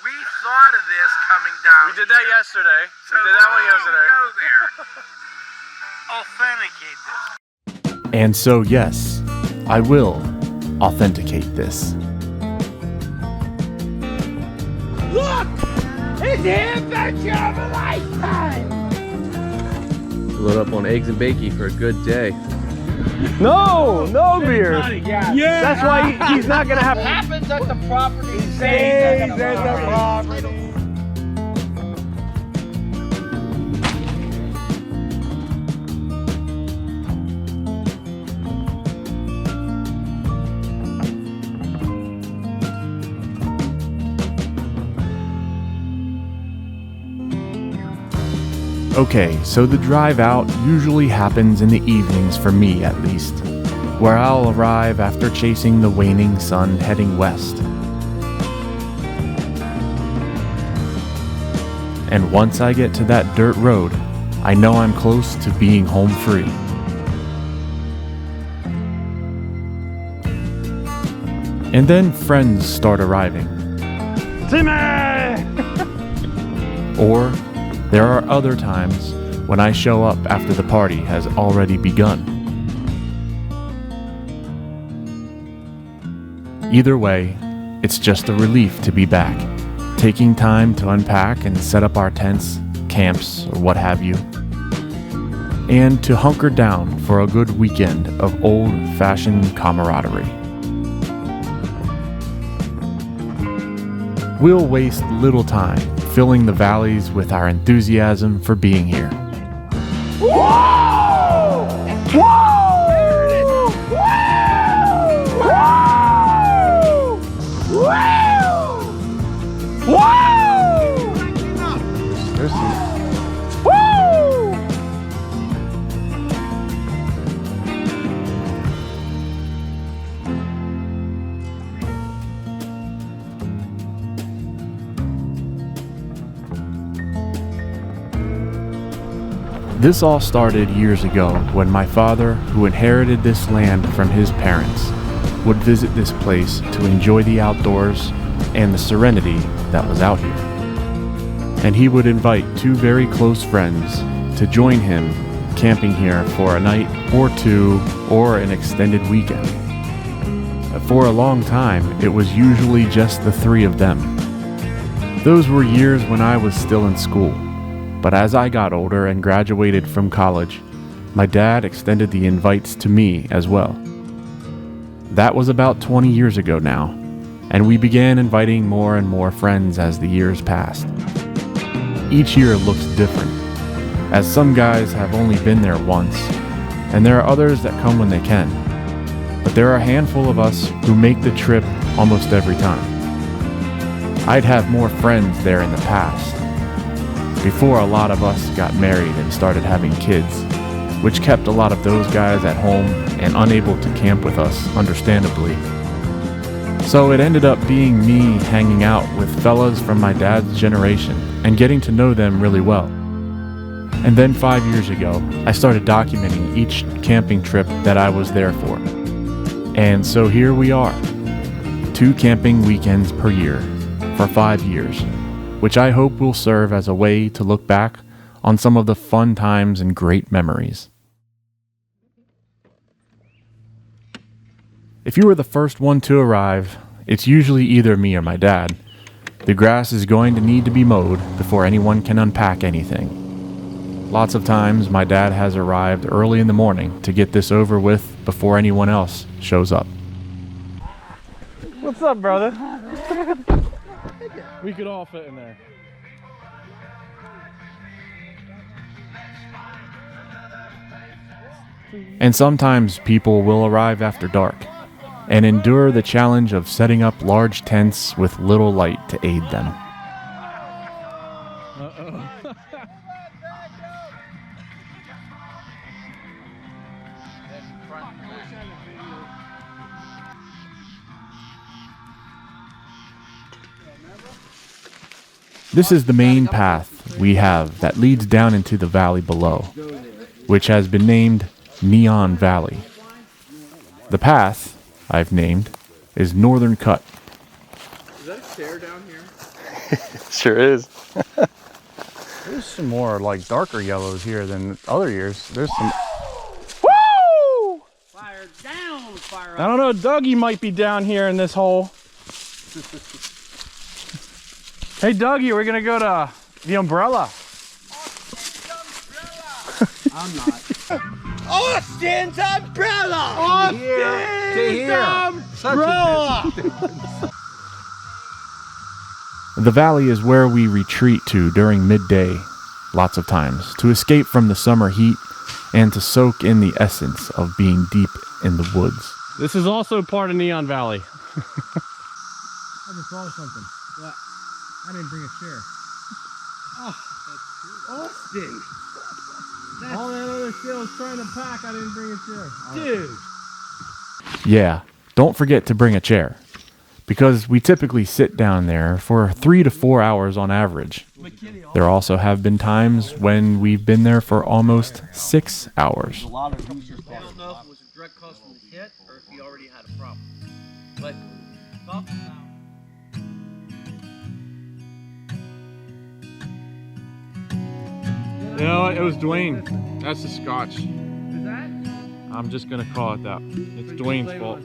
We thought of this coming down. We did that yesterday. So we did that one yesterday. Go there. Authenticate this. And so, yes, I will authenticate this. Look! It's the adventure of a lifetime! Load up on eggs and bacon for a good day. No beers. Yeah! That's why he's not gonna have. Happens at the property stays at the property. Okay, so the drive out usually happens in the evenings for me at least, where I'll arrive after chasing the waning sun heading west. And once I get to that dirt road, I know I'm close to being home free. And then friends start arriving. Timmy! Or there are other times when I show up after the party has already begun. Either way, it's just a relief to be back, taking time to unpack and set up our tents, camps, or what have you, and to hunker down for a good weekend of old-fashioned camaraderie. We'll waste little time filling the valleys with our enthusiasm for being here. Whoa! Whoa! There it is! Whoa! Whoa! Whoa! Woo! This all started years ago when my father, who inherited this land from his parents, would visit this place to enjoy the outdoors and the serenity that was out here. And he would invite two very close friends to join him camping here for a night or two or an extended weekend. For a long time, it was usually just the three of them. Those were years when I was still in school. But as I got older and graduated from college, my dad extended the invites to me as well. That was about 20 years ago now, and we began inviting more and more friends as the years passed. Each year looks different, as some guys have only been there once, and there are others that come when they can. But there are a handful of us who make the trip almost every time. I'd have more friends there in the past, before a lot of us got married and started having kids, which kept a lot of those guys at home and unable to camp with us, understandably. So it ended up being me hanging out with fellas from my dad's generation and getting to know them really well. And then 5 years ago, I started documenting each camping trip that I was there for. And so here we are, 2 camping weekends per year for 5 years. Which I hope will serve as a way to look back on some of the fun times and great memories. If you were the first one to arrive, it's usually either me or my dad. The grass is going to need to be mowed before anyone can unpack anything. Lots of times my dad has arrived early in the morning to get this over with before anyone else shows up. What's up, brother? We could all fit in there. And sometimes people will arrive after dark and endure the challenge of setting up large tents with little light to aid them. This is the main path we have that leads down into the valley below, which has been named Neon Valley. The path I've named is Northern Cut. Is that a stair down here? Sure is. There's some more like darker yellows here than other years. There's some. Woo! Fire down, fire I don't know, Dougie might be down here in this hole. Hey Dougie, we're gonna go to the umbrella. I'm not. Austin's umbrella! Austin's umbrella! The valley is where we retreat to during midday, lots of times, to escape from the summer heat and to soak in the essence of being deep in the woods. This is also part of Neon Valley. I just thought of something. What? I didn't bring a chair. Oh, that's true. Austin! All that other shit I was trying to pack, I didn't bring a chair. Dude! Yeah, don't forget to bring a chair, because we typically sit down there for 3 to 4 hours on average. There also have been times when we've been there for almost 6 hours. I don't know if it was a direct cause from the hit or if he already had a problem. But talk about. You know what? It was Dwayne. That's the scotch. Is that? I'm just gonna call it that. It's Dwayne's fault.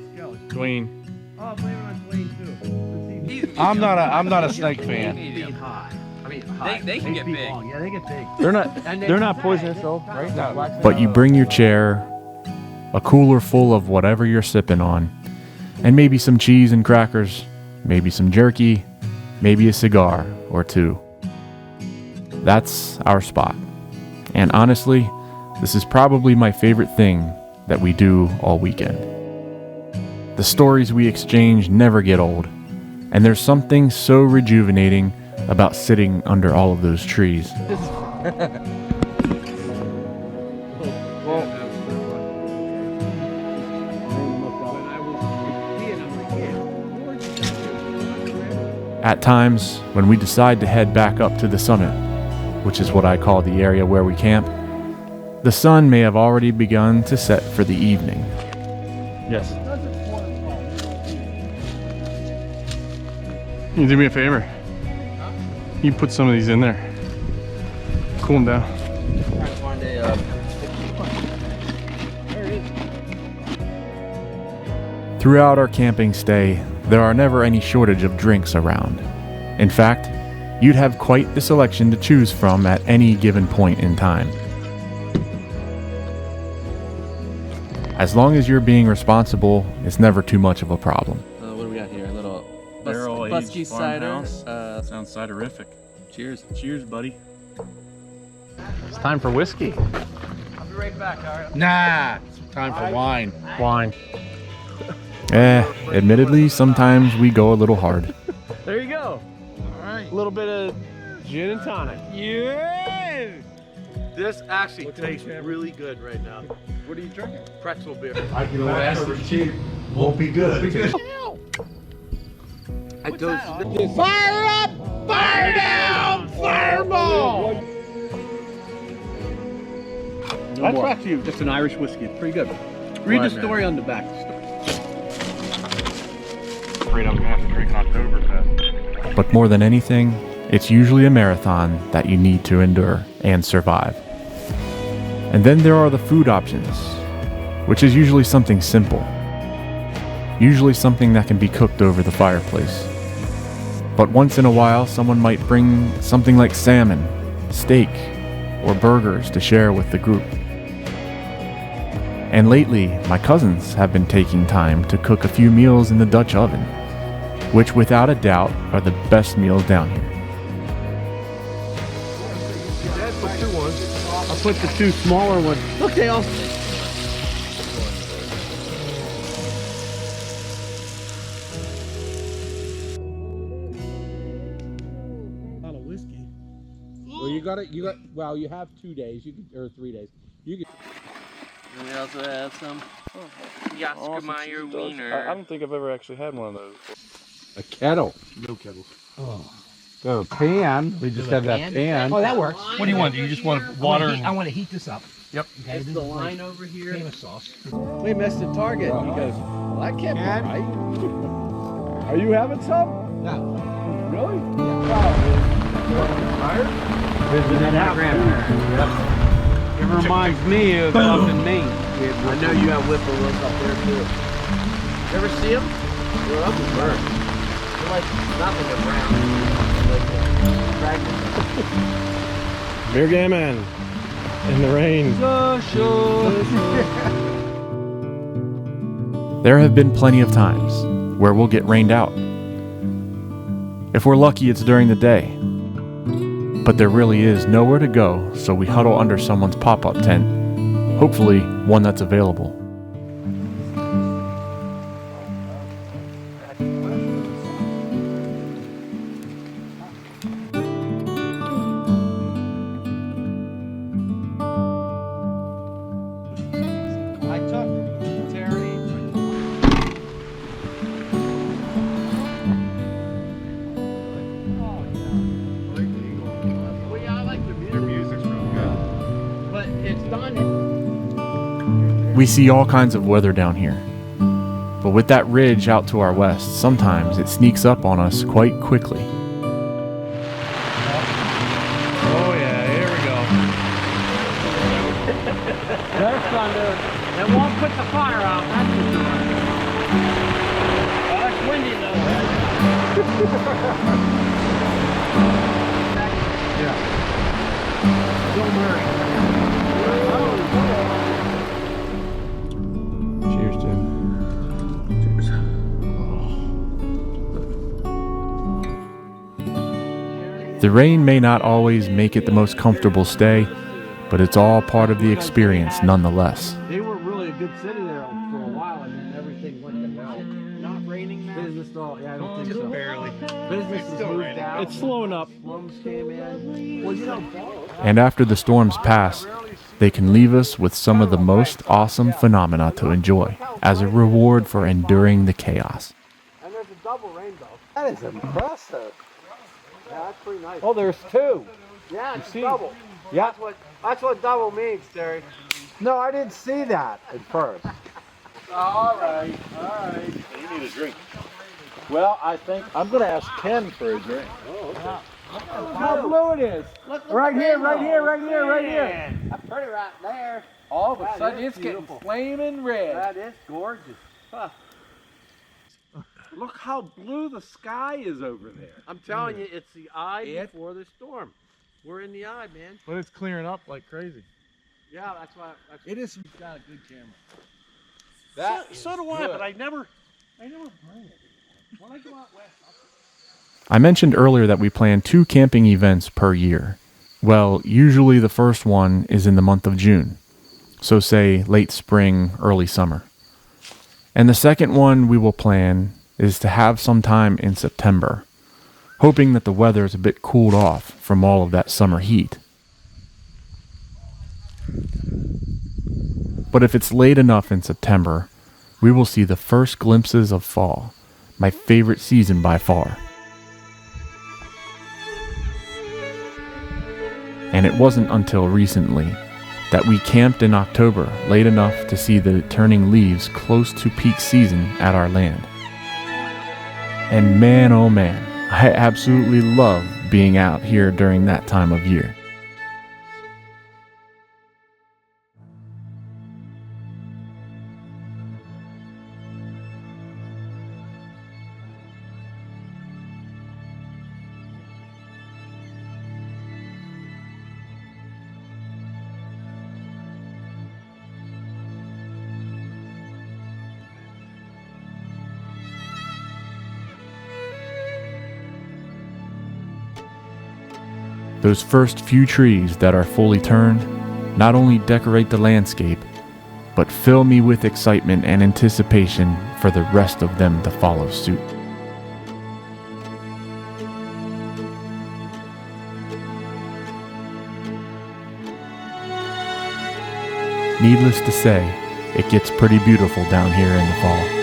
Dwayne. Oh, blame it on Dwayne too. I'm not a snake fan. They can get big. Yeah, they get big. They're not poisonous though, right? No. But you bring your chair, a cooler full of whatever you're sipping on, and maybe some cheese and crackers, maybe some jerky, maybe a cigar or two. That's our spot. And honestly, this is probably my favorite thing that we do all weekend. The stories we exchange never get old, and there's something so rejuvenating about sitting under all of those trees. At times, when we decide to head back up to the summit, which is what I call the area where we camp, the sun may have already begun to set for the evening. Yes. Can you do me a favor? You put some of these in there. Cool them down. Trying to find a. There it is. Throughout our camping stay, there are never any shortage of drinks around. In fact, you'd have quite the selection to choose from at any given point in time. As long as you're being responsible, it's never too much of a problem. What do we got here? A little Barrel-aged Busky cider. farmhouse. Sounds ciderific. Cheers. Cheers, buddy. It's time for whiskey. I'll be right back, alright? Nah, it's time for wine. Wine. Admittedly, sometimes we go a little hard. There you go. Alright. A little bit of gin and tonic. Yeah! This actually tastes really good right now. What are you drinking? Pretzel beer. I can last for cheap. Won't be good. I told you. Fire up! Fire down! Fireball! That's actually just an Irish whiskey. It's pretty good. Read the story on the back. Afraid I'm gonna have to drink an Oktoberfest. But more than anything, it's usually a marathon that you need to endure and survive. And then there are the food options, which is usually something simple. Usually something that can be cooked over the fireplace. But once in a while, someone might bring something like salmon, steak, or burgers to share with the group. And lately, my cousins have been taking time to cook a few meals in the Dutch oven, which without a doubt are the best meals down here. I'll put the two smaller ones. Look, they all. Bottle of whiskey. Well, well, you have 2 days, or 3 days. You can. And we also have some Jaskemeier I Wiener. don't think I've ever actually had one of those. A kettle. No kettle. Oh. So a pan. We just have that pan. Oh, that works. What do you want? You just want water I want to heat this up. Yep. Okay, It's the line over here. famous sauce. We missed the target. He goes, well, that can't be right. Are you having some? No. Really? Visiting my grandparents. It reminds me of up in Maine. I know you have whippoorwills up there too. You ever see them? They're ugly birds. They're like nothing but brown. Like fragments. Beer game man. In the rain. There have been plenty of times where we'll get rained out. If we're lucky, it's during the day. But there really is nowhere to go, so we huddle under someone's pop-up tent, hopefully one that's available. I took Terry. Well, yeah, I like the music. Their music's real good. But it's done. We see all kinds of weather down here. But with that ridge out to our west, sometimes it sneaks up on us quite quickly. Oh yeah, here we go. There's thunder. It won't put the fire out, that's for sure. Well, it's windy though. Don't worry. Cheers, Jim. The rain may not always make it the most comfortable stay, but it's all part of the experience nonetheless. They were really a good city there for a while, and then everything went to hell. Not raining now. Business all, yeah, I don't think so. Barely. Business has moved out. It's slowing up. Slums came in. Well, you know, And after the storms pass, they can leave us with some of the most awesome phenomena to enjoy as a reward for enduring the chaos. and there's a double rainbow. That is impressive. Yeah, that's pretty nice. Oh, there's two. Yeah, it's see? double. Yeah. That's what double means, Terry. No, I didn't see that at first. All right. You need a drink. Well, I think I'm going to ask Ken for a drink. How blue it is. Right here. That's pretty right there. All of a That sudden, is it's getting beautiful. flaming red. That is gorgeous. Huh. Look how blue the sky is over there. I'm telling you, it's the eye It- before the storm. We're in the eye, man. But it's clearing up like crazy. Yeah, that's why. It is. You've got a good camera. So do I, but I never bring it. When I go out west, I mentioned earlier that we plan 2 camping events per year. Well, usually the first one is in the month of June, so say late spring, early summer. And the second one we will plan is to have some time in September, hoping that the weather is a bit cooled off from all of that summer heat. But if it's late enough in September, we will see the first glimpses of fall, my favorite season by far. And it wasn't until recently that we camped in October late enough to see the turning leaves close to peak season at our land. And man, oh man, I absolutely love being out here during that time of year. Those first few trees that are fully turned not only decorate the landscape, but fill me with excitement and anticipation for the rest of them to follow suit. Needless to say, it gets pretty beautiful down here in the fall.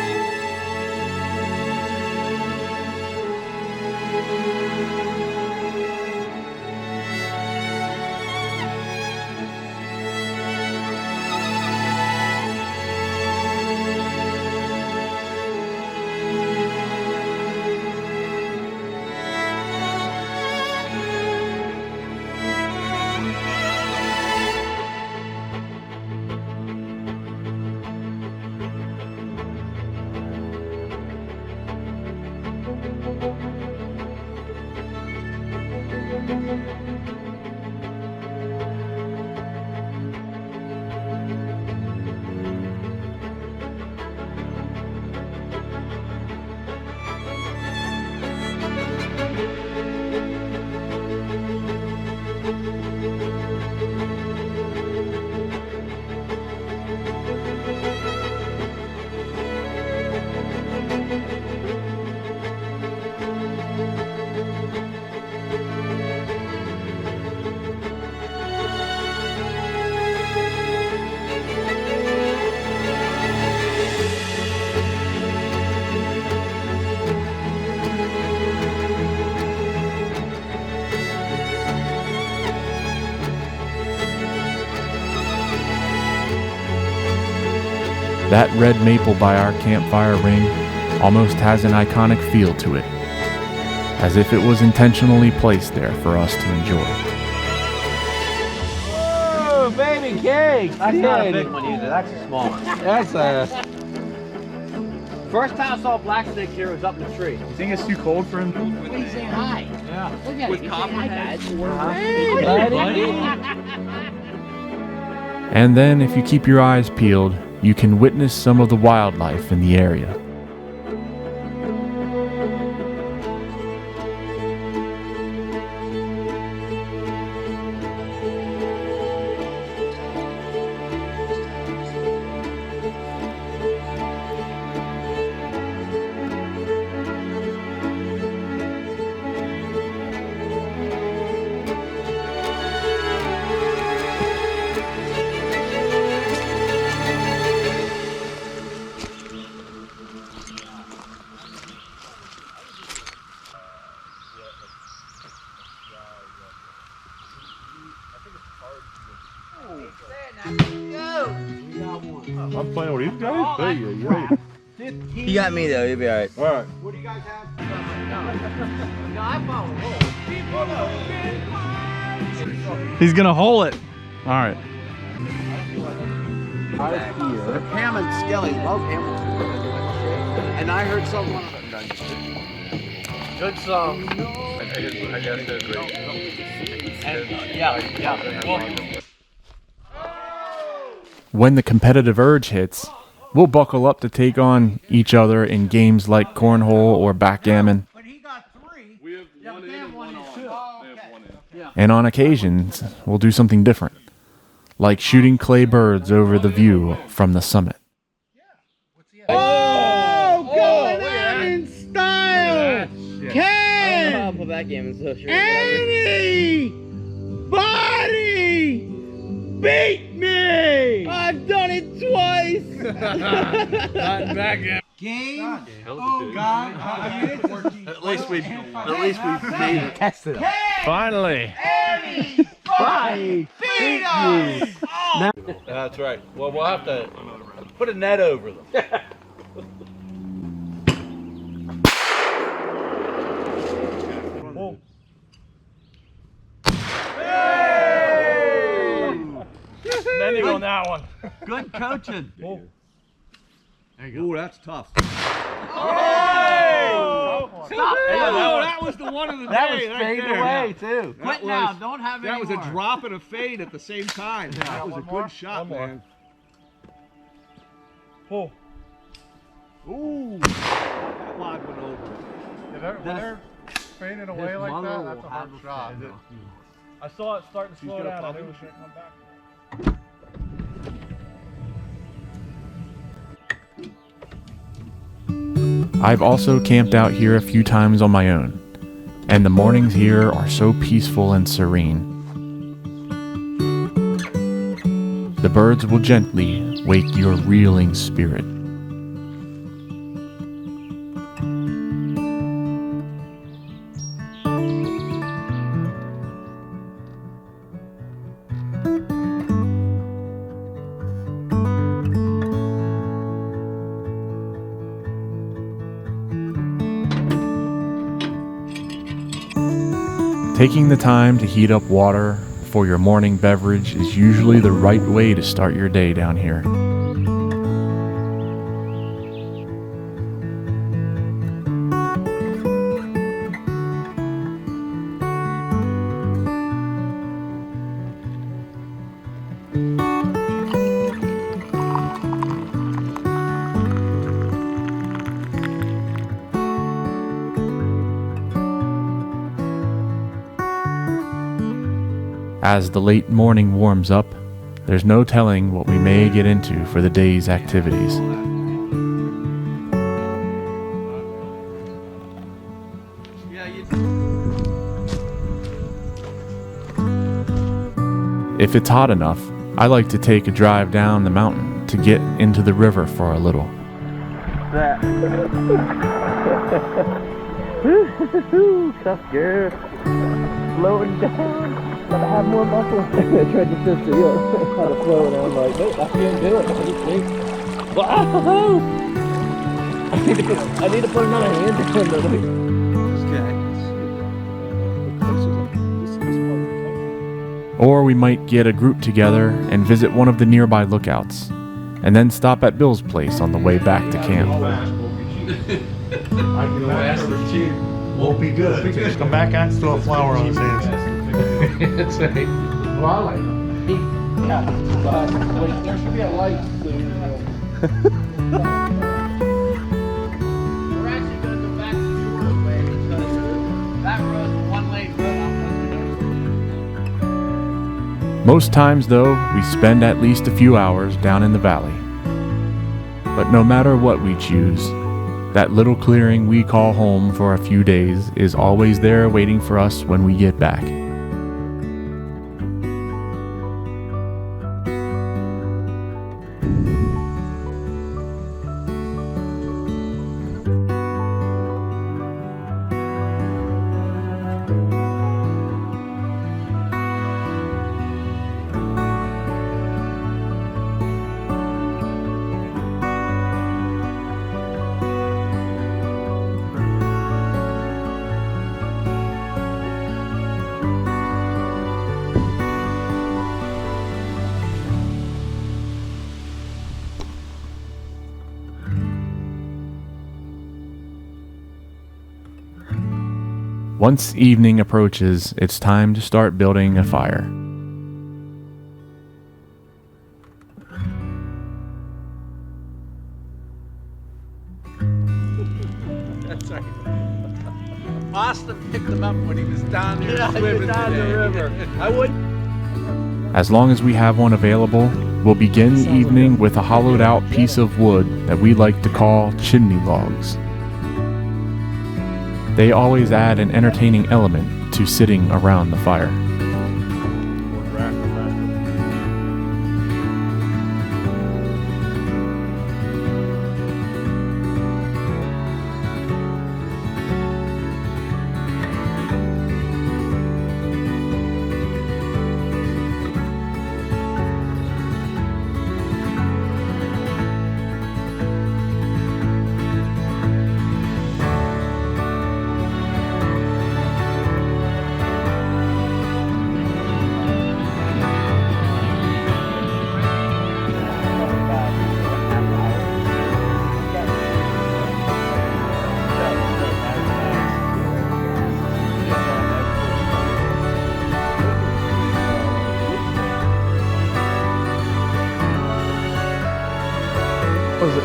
That red maple by our campfire ring almost has an iconic feel to it, as if it was intentionally placed there for us to enjoy. Oh, baby cake! That's not a big one either. That's a small one. That's a. First time I saw black snake here was up in the tree. You think it's too cold for him? What are you saying hi? Yeah. Look at With it. copperheads. And then, if you keep your eyes peeled, you can witness some of the wildlife in the area. I'm playing with these guys? There you go. You got me though, you'll be alright. Alright. What do you guys have? No, I found a hole. He's gonna hole it. Alright. Ham and Skelly love Hamilton. And I heard someone. Good song. I guess that's great. Yeah. When the competitive urge hits, we'll buckle up to take on each other in games like cornhole or backgammon. But he got 3. We have one in and one on. They have one in. And on occasions, we'll do something different, like shooting clay birds over the view from the summit. Oh, going on in style! Can I'll put that game in so sure. Anybody beat me? I've done it twice! Game. Oh God. At least we made it. Tested it. Finally. Anybody beat us! That's right. Well, we'll have to put a net over them. Bending on that one. Good coaching. Ooh, that's tough. That was the one of the That was day right fading there. away too. That Quit now, don't have any That was a more. drop and a fade at the same time. That was a good shot, man. Pull. Ooh, that log went over. When they're fading away like that, that's a hard shot. I saw it starting to slow gonna down. I pop knew it? it was going to come back. I've also camped out here a few times on my own, and the mornings here are so peaceful and serene. The birds will gently wake your reeling spirit. Taking the time to heat up water for your morning beverage is usually the right way to start your day down here. As the late morning warms up, there's no telling what we may get into for the day's activities. If it's hot enough, I like to take a drive down the mountain to get into the river for a little. Tough girl. Slowing down. Gotta have more muscle. I tried to fix it, how to flow, and I'm like, nope, I can't do it. Wow! I need to put another hand in the Or we might get a group together and visit one of the nearby lookouts, and then stop at Bill's place on the way back to camp. Won't be good. Just come back out and throw a flower on his hands. That's right. Well, I like them. Yeah, but there should be a light. We're actually going to go back to Shore way because that road's one lane road. Most times, though, we spend at least a few hours down in the valley. But no matter what we choose, that little clearing we call home for a few days is always there waiting for us when we get back. Once evening approaches, it's time to start building a fire. That's right. Austin picked him up when he was down there Yeah, swimming down today. the river. I would. As long as we have one available, we'll begin the evening with a hollowed out piece of wood that we like to call chimney logs. They always add an entertaining element to sitting around the fire.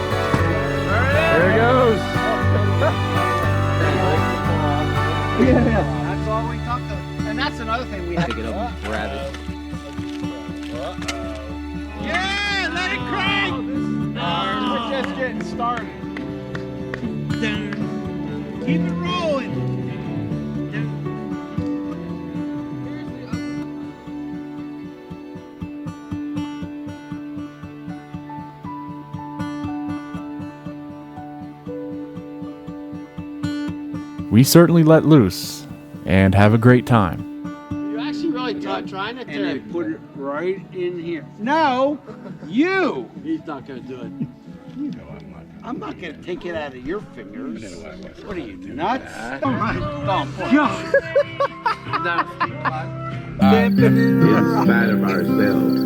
There it goes. Yeah. That's all we talked about. And that's another thing we have. Pick it up and grab it. Yeah, let it crank! We're just getting started. Keep it rolling. We certainly let loose and have a great time. You're actually really trying to And I put it right in here. No, you. He's not going to do it. You know I'm not. I'm not gonna take it out of your fingers. What are you, nuts? Oh my God. In spite of ourselves.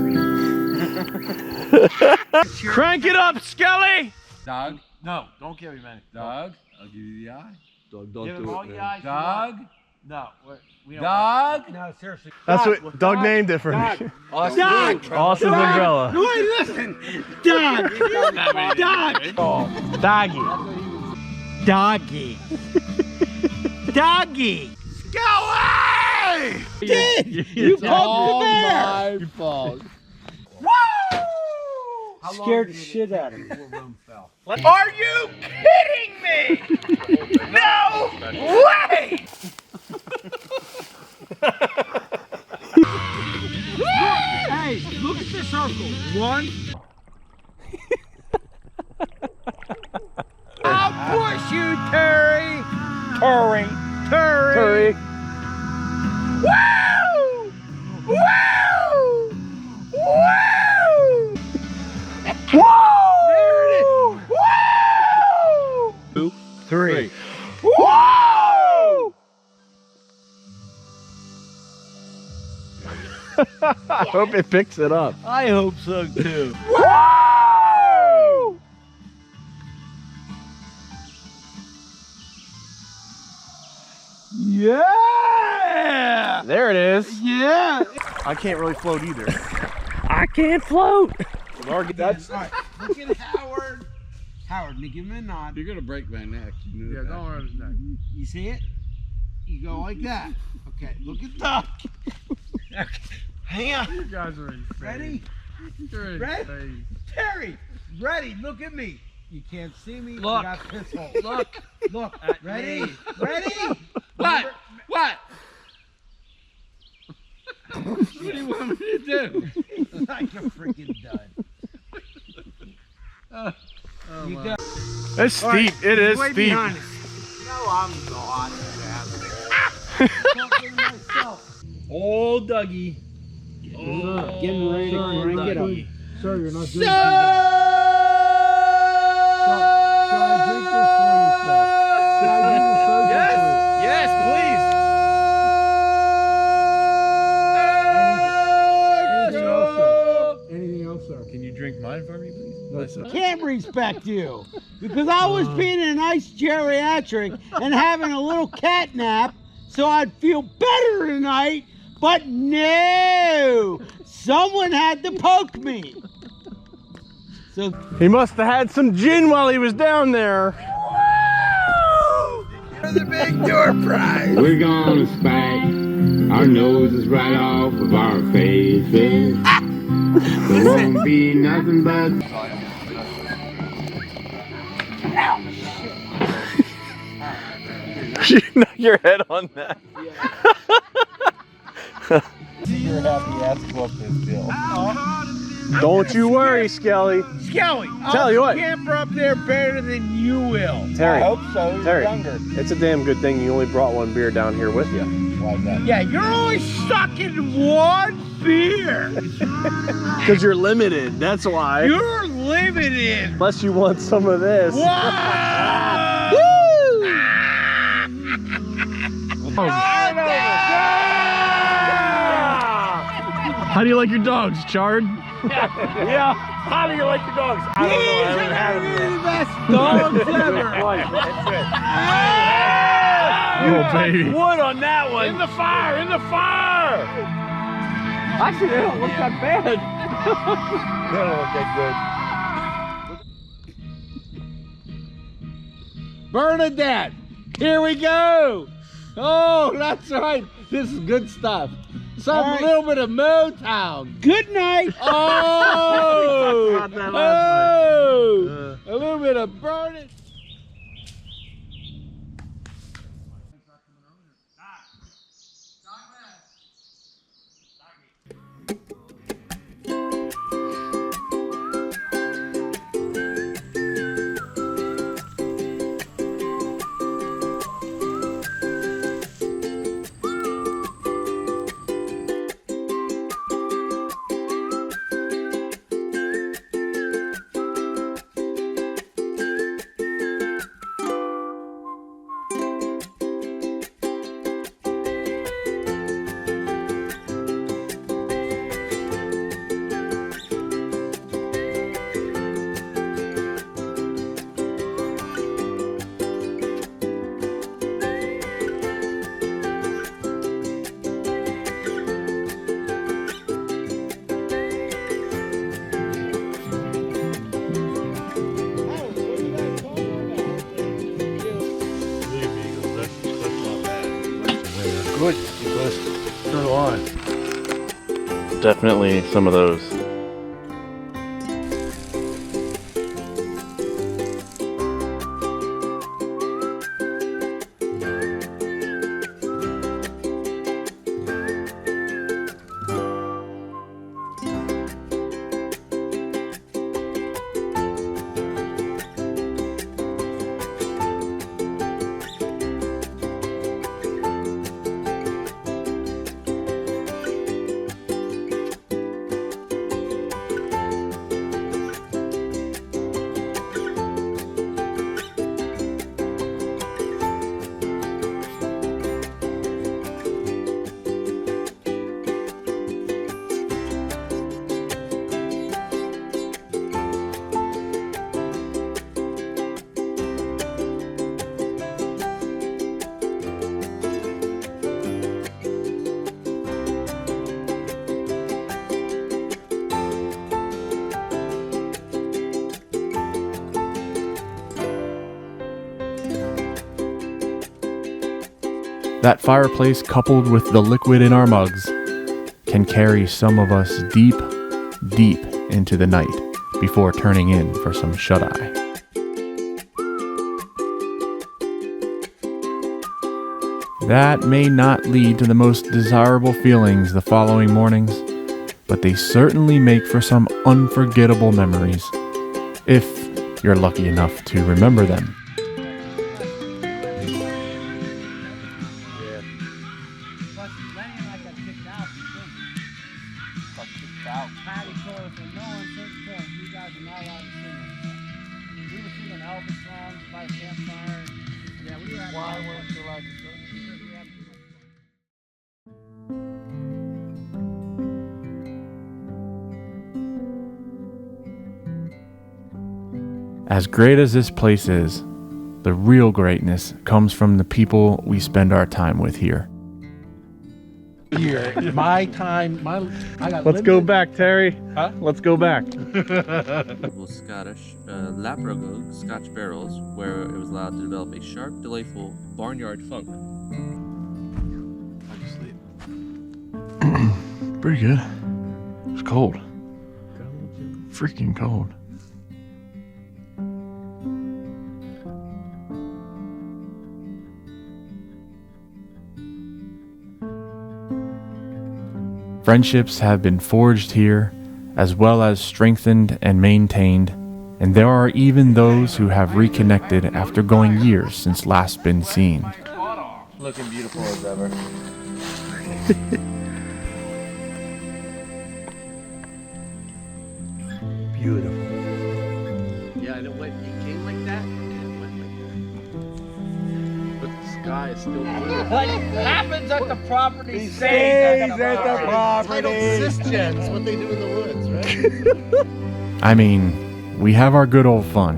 Crank it up, Skelly! Dog, No, don't give him any. dog, I'll give you the eye. Dog, don't Give him do all it, the man. eyes you Dog, want. No, we don't. dog. No, seriously. That's what Doug named it for me. Austin's Austin's umbrella. Wait, listen. Dog. Dog. Doggy. Doggy. Doggy. Go away! did! You poked the bear! my fault. Scared the shit out of me. Are you kidding me? No way! Hey, look at the circle. 1. I'll push you, Terry. Terry. Woo! Woo! Woo! Whoa! There it is. Woo! 2, 3. Whoa! I hope it picks it up. I hope so too. Woo! Yeah! There it is. Yeah! I can't really float either. I can't float. That's all right. Look at Howard. Howard, give him a nod. You're gonna break my neck. You know Yeah, that. don't hurt his neck. You see it? You go like that. Okay, look at Doc. Okay. Hang on. You guys are insane. Ready? You're Ready? insane. Terry, ready? Look at me. You can't see me. Look. You got piss hole. Look. At Ready? me. Ready? What? What? What do you want me to do? Like a freaking dud. You got It's steep. It is way steep. behind us. No, I'm not. Talking to myself. Oh, Dougie. Getting ready to crank it up. Sir, you're not doing Sir! Shall I drink this for you, sir? Shall I drink the soda Yes. for you? Yes, please. Anything else, sir? Anything else, sir? Can you drink mine for me, please? No, sir. Can't respect you because I was being a nice geriatric and having a little cat nap so I'd feel better tonight, but no, someone had to poke me. So He must have had some gin while he was down there. the big door prize. We're gonna spike our noses right off of our faces. There won't be nothing but You knock your head on that. You're happy ass whooped this bill. Don't you worry, Skelly. Skelly, Tell you what. camper up there better than you will. Terry, I hope so. He's Terry, younger. it's a damn good thing you only brought one beer down here with you. Why is that? Yeah, you're only stuck in one beer. Because you're limited, that's why. You're limited. Unless you want some of this. Wow! How do you like your dogs, Chard? Yeah. How do you like your dogs? I don't know. I haven't had them yet. The best dogs ever. Oh, baby. Wood on that one. In the fire. In the fire. Actually, they don't look that bad. They don't look that good. Bernadette, here we go. Oh, that's right. This is good stuff. Some little bit of Motown. Good night. Oh, About that last a little bit of Bernadette. So do I. Definitely some of those. That fireplace, coupled with the liquid in our mugs, can carry some of us deep, deep into the night before turning in for some shut-eye. That may not lead to the most desirable feelings the following mornings, but they certainly make for some unforgettable memories, if you're lucky enough to remember them. By the campfire. Yeah, we were at why weren't you allowed to cook? Because we had too much fun. As great as this place is, the real greatness comes from the people we spend our time with here. Here, my time, I got Let's go back, Terry. Huh? Let's go back. Scottish Labrador Scotch barrels, where it was allowed to develop a sharp, delightful barnyard funk. How'd you sleep? Pretty good. It's cold. Freaking cold. Friendships have been forged here, as well as strengthened and maintained, and there are even those who have reconnected after going years since last been seen. Looking beautiful as ever. Beautiful. Yeah, and it came like that, and it went like that. But the sky is still blue. What happens at the property Stays at the property. Cisgens, what they do in the woods, right? I mean, we have our good old fun.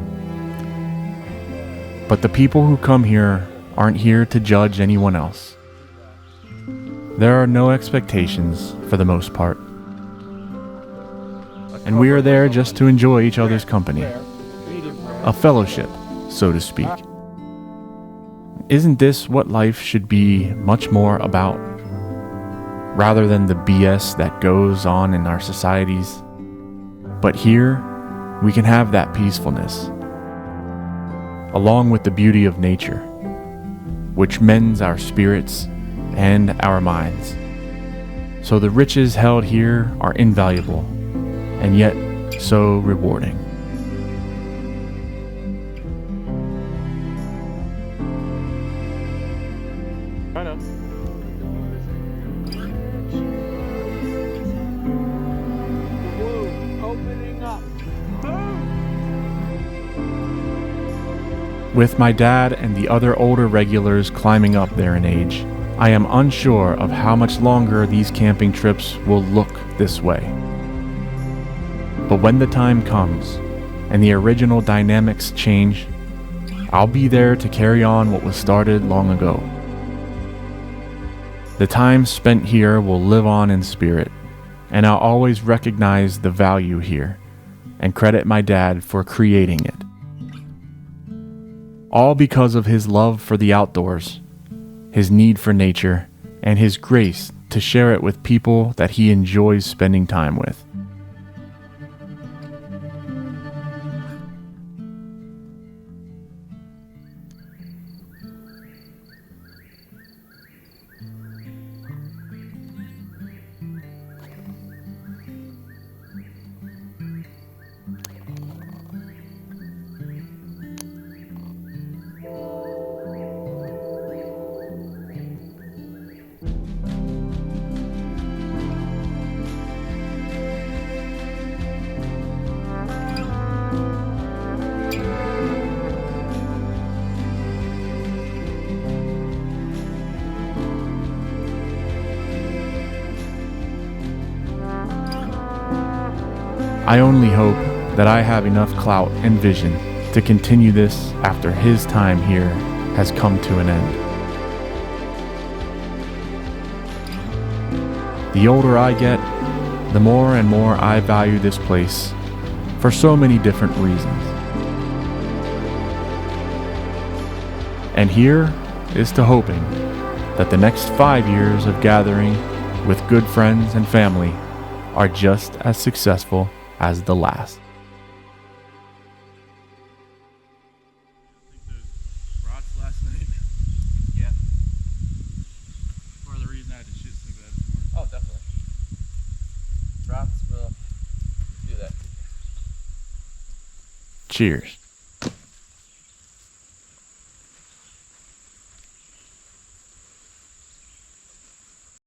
But the people who come here aren't here to judge anyone else. There are no expectations for the most part. And we are there just to enjoy each other's company. A fellowship, so to speak. Isn't this what life should be much more about? Rather than the BS that goes on in our societies. But here, we can have that peacefulness, along with the beauty of nature, which mends our spirits and our minds. So the riches held here are invaluable, and yet so rewarding. I know. Opening up. With my dad and the other older regulars climbing up there in age, I am unsure of how much longer these camping trips will look this way. But when the time comes and the original dynamics change, I'll be there to carry on what was started long ago. The time spent here will live on in spirit, and I'll always recognize the value here and credit my dad for creating it. All because of his love for the outdoors, his need for nature, and his grace to share it with people that he enjoys spending time with. I only hope that I have enough clout and vision to continue this after his time here has come to an end. The older I get, the more and more I value this place for so many different reasons. And here is to hoping that the next 5 years of gathering with good friends and family are just as successful as the last. Rots last night. Yeah. Part of the reason I had to shit so bad this morning. Oh, definitely. Drops will do that. Cheers.